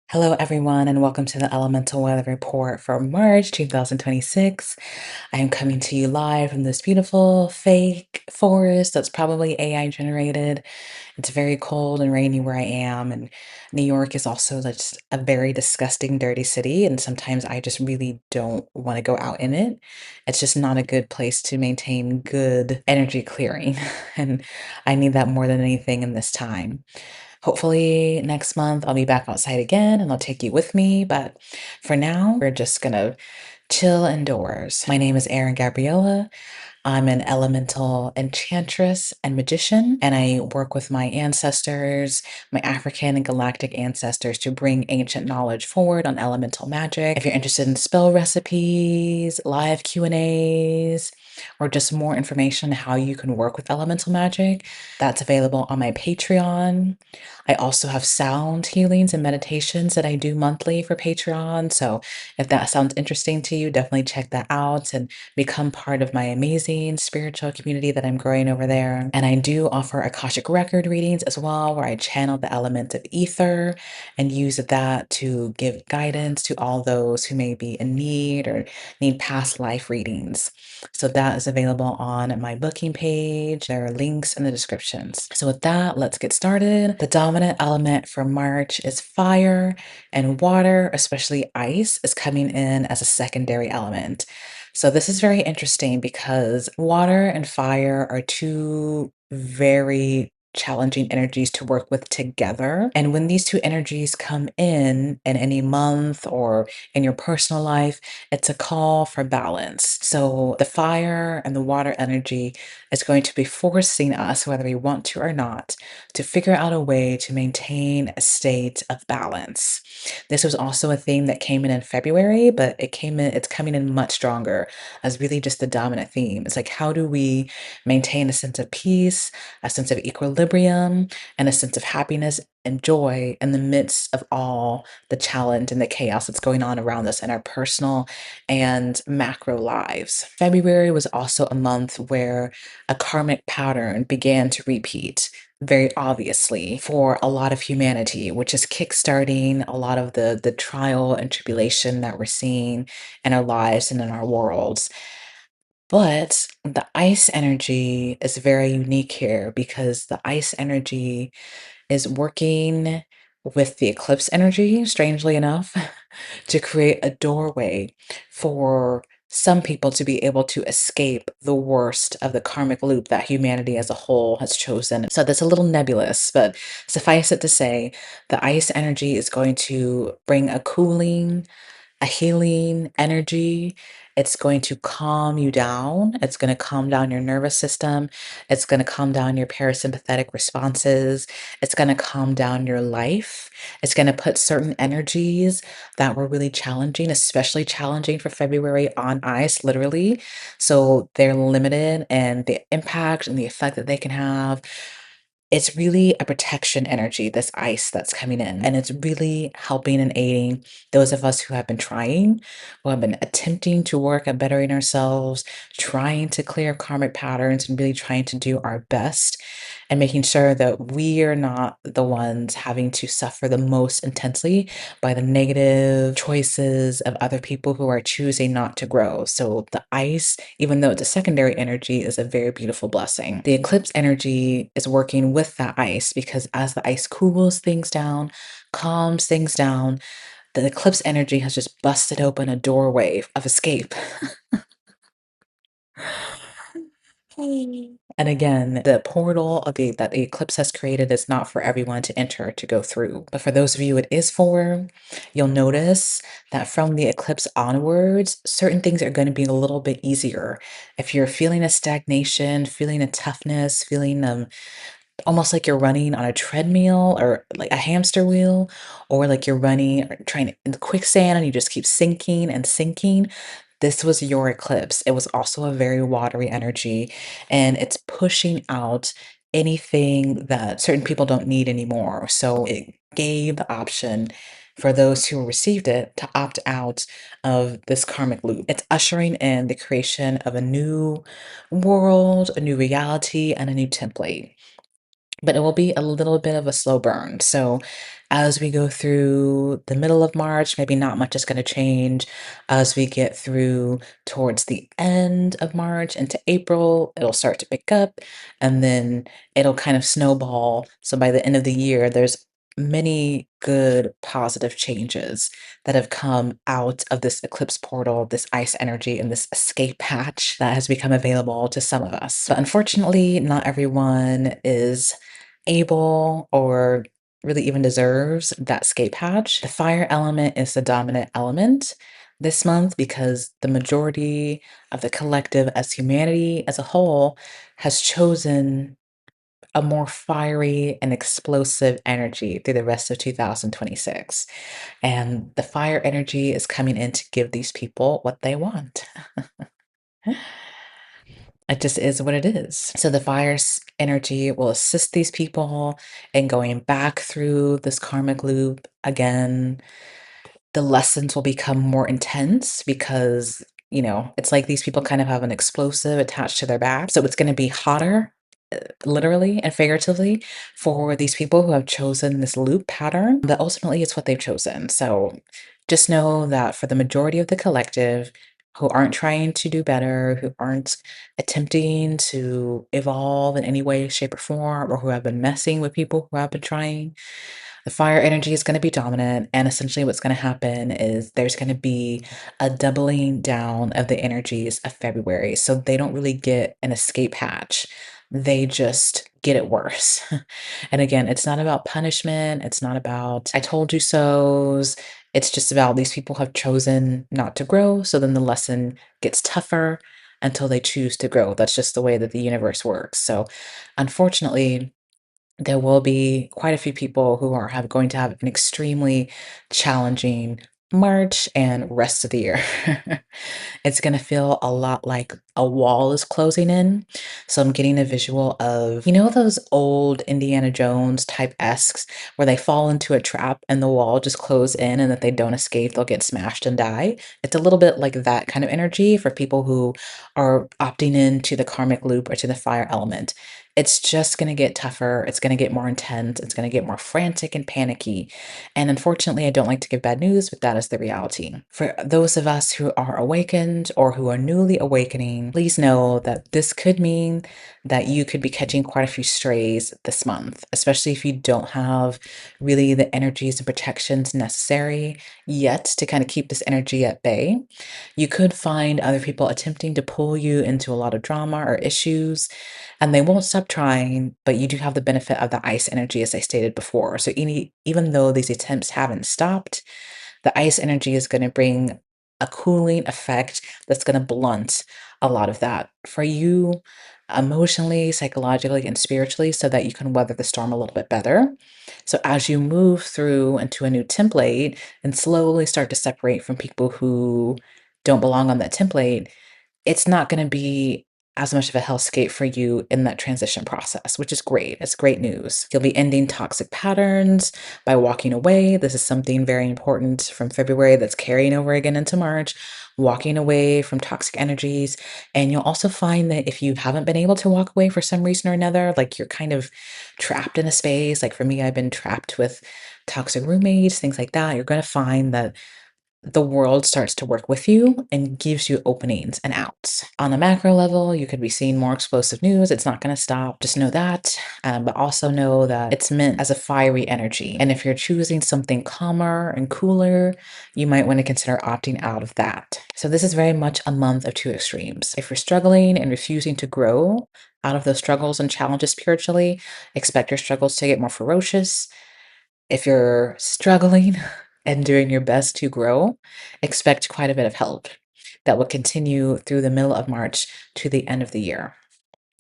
Hello, everyone, and welcome to the Elemental Weather Report for March 2026. I am coming to you live from this beautiful fake forest that's probably AI generated. It's very cold and rainy where I am, and New York is also just a very disgusting, dirty city, and sometimes I just really don't want to go out in it. It's just not a good place to maintain good energy clearing, and I need that more than anything in this time. Hopefully, next month I'll be back outside again and I'll take you with me. But for now, we're just gonna chill indoors. My name is Erin Gabriella. I'm an elemental enchantress and magician, and I work with my ancestors, my African and galactic ancestors, to bring ancient knowledge forward on elemental magic. If you're interested in spell recipes, live Q&As, or just more information on how you can work with elemental magic, that's available on my Patreon. I also have sound healings and meditations that I do monthly for Patreon. So if that sounds interesting to you, definitely check that out and become part of my amazing spiritual community that I'm growing over there. And I do offer Akashic record readings as well, where I channel the element of ether and use that to give guidance to all those who may be in need or need past life readings. So that is available on my booking page. There are links in the descriptions. So with that, let's get started. The dominant element for March is fire, and water, especially ice, is coming in as a secondary element. So this is very interesting because water and fire are two very challenging energies to work with together. And when these two energies come in any month or in your personal life, it's a call for balance. So the fire and the water energy is going to be forcing us, whether we want to or not, to figure out a way to maintain a state of balance. This was also a theme that came in February, but it's coming in much stronger as really just the dominant theme. It's like, how do we maintain a sense of peace, a sense of equilibrium, and a sense of happiness and joy in the midst of all the challenge and the chaos that's going on around us in our personal and macro lives. February was also a month where a karmic pattern began to repeat very obviously for a lot of humanity, which is kickstarting a lot of the trial and tribulation that we're seeing in our lives and in our worlds. But the ice energy is very unique here because the ice energy is working with the eclipse energy, strangely enough, to create a doorway for some people to be able to escape the worst of the karmic loop that humanity as a whole has chosen. So that's a little nebulous, but suffice it to say, the ice energy is going to bring a cooling, a healing energy. It's going to calm you down. It's going to calm down your nervous system. It's going to calm down your parasympathetic responses. It's going to calm down your life. It's going to put certain energies that were really challenging, especially challenging for February, on ice, literally. So they're limited, and the impact and the effect that they can have, it's really a protection energy, this ice that's coming in, and it's really helping and aiding those of us who have been trying, who have been attempting to work at bettering ourselves, trying to clear karmic patterns, and really trying to do our best and making sure that we are not the ones having to suffer the most intensely by the negative choices of other people who are choosing not to grow. So the ice, even though it's a secondary energy, is a very beautiful blessing. The eclipse energy is working with that ice because as the ice cools things down, calms things down, the eclipse energy has just busted open a doorway of escape. And again, the portal of that the eclipse has created is not for everyone to enter, to go through. But for those of you it is for, you'll notice that from the eclipse onwards, certain things are going to be a little bit easier. If you're feeling a stagnation, feeling a toughness, feeling almost like you're running on a treadmill or like a hamster wheel, or like you're running or trying in the quicksand and you just keep sinking and sinking. This was your eclipse. It was also a very watery energy, and it's pushing out anything that certain people don't need anymore. So it gave the option for those who received it to opt out of this karmic loop. It's ushering in the creation of a new world, a new reality, and a new template, but it will be a little bit of a slow burn. So As we go through the middle of March, maybe not much is going to change. As we get through towards the end of March into April, it'll start to pick up and then it'll kind of snowball. So by the end of the year, there's many good positive changes that have come out of this eclipse portal, this ice energy, and this escape hatch that has become available to some of us. But unfortunately, not everyone is able or really even deserves that escape hatch. The fire element is the dominant element this month because the majority of the collective as humanity as a whole has chosen a more fiery and explosive energy through the rest of 2026. And the fire energy is coming in to give these people what they want. It just is what it is. So the fire's energy will assist these people in going back through this karmic loop again. The lessons will become more intense because, it's like these people kind of have an explosive attached to their back. So it's going to be hotter, literally and figuratively, for these people who have chosen this loop pattern, but ultimately it's what they've chosen. So just know that for the majority of the collective who aren't trying to do better, who aren't attempting to evolve in any way, shape, or form, or who have been messing with people who have been trying, the fire energy is going to be dominant. And essentially, what's going to happen is there's going to be a doubling down of the energies of February. So they don't really get an escape hatch, they just get it worse. And again, it's not about punishment, it's not about I told you so's. It's just about these people have chosen not to grow. So then the lesson gets tougher until they choose to grow. That's just the way that the universe works. So, unfortunately, there will be quite a few people who are going to have an extremely challenging March and rest of the year. It's gonna feel a lot like a wall is closing in. So I'm getting a visual of, those old Indiana Jones type esques where they fall into a trap and the wall just close in and that they don't escape, they'll get smashed and die. It's a little bit like that kind of energy for people who are opting into the karmic loop or to the fire element. It's just going to get tougher. It's going to get more intense. It's going to get more frantic and panicky. And unfortunately, I don't like to give bad news, but that is the reality. For those of us who are awakened or who are newly awakening, please know that this could mean that you could be catching quite a few strays this month, especially if you don't have really the energies and protections necessary yet to kind of keep this energy at bay. You could find other people attempting to pull you into a lot of drama or issues, and they won't stop trying, but you do have the benefit of the ice energy, as I stated before. So even though these attempts haven't stopped, the ice energy is going to bring a cooling effect that's going to blunt a lot of that for you emotionally, psychologically, and spiritually so that you can weather the storm a little bit better. So as you move through into a new template and slowly start to separate from people who don't belong on that template, it's not gonna be as much of a hellscape for you in that transition process, which is great. It's great news. You'll be ending toxic patterns by walking away. This is something very important from February that's carrying over again into March, walking away from toxic energies. And you'll also find that if you haven't been able to walk away for some reason or another, like you're kind of trapped in a space, like for me, I've been trapped with toxic roommates, things like that, you're gonna find that the world starts to work with you and gives you openings and outs. On the macro level, you could be seeing more explosive news. It's not going to stop. Just know that. But also know that it's meant as a fiery energy. And if you're choosing something calmer and cooler, you might want to consider opting out of that. So, this is very much a month of two extremes. If you're struggling and refusing to grow out of those struggles and challenges spiritually, expect your struggles to get more ferocious. If you're struggling and doing your best to grow, expect quite a bit of help that will continue through the middle of March to the end of the year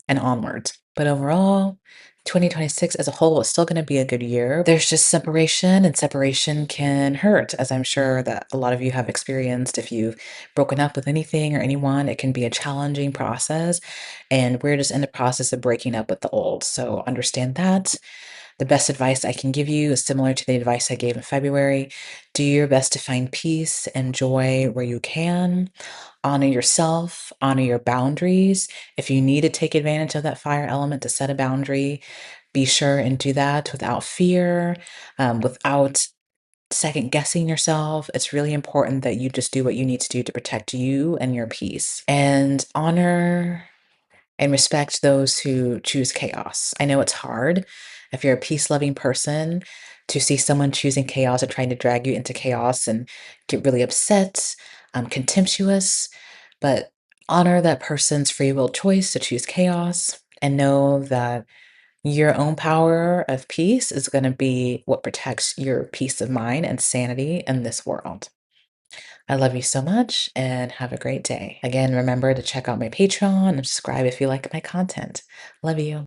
and onwards. But overall, 2026 as a whole is still going to be a good year. There's just separation, and separation can hurt, as I'm sure that a lot of you have experienced. If you've broken up with anything or anyone, it can be a challenging process. And we're just in the process of breaking up with the old. So understand that. The best advice I can give you is similar to the advice I gave in February. Do your best to find peace and joy where you can. Honor yourself, honor your boundaries. If you need to take advantage of that fire element to set a boundary, Be sure and do that without fear, without second guessing yourself. It's really important that you just do what you need to do to protect you and your peace. And honor and respect those who choose chaos. I know it's hard if you're a peace loving person to see someone choosing chaos or trying to drag you into chaos and get really upset, contemptuous, but honor that person's free will choice to choose chaos and know that your own power of peace is going to be what protects your peace of mind and sanity in this world. I love you so much and have a great day. Again, remember to check out my Patreon and subscribe if you like my content. Love you.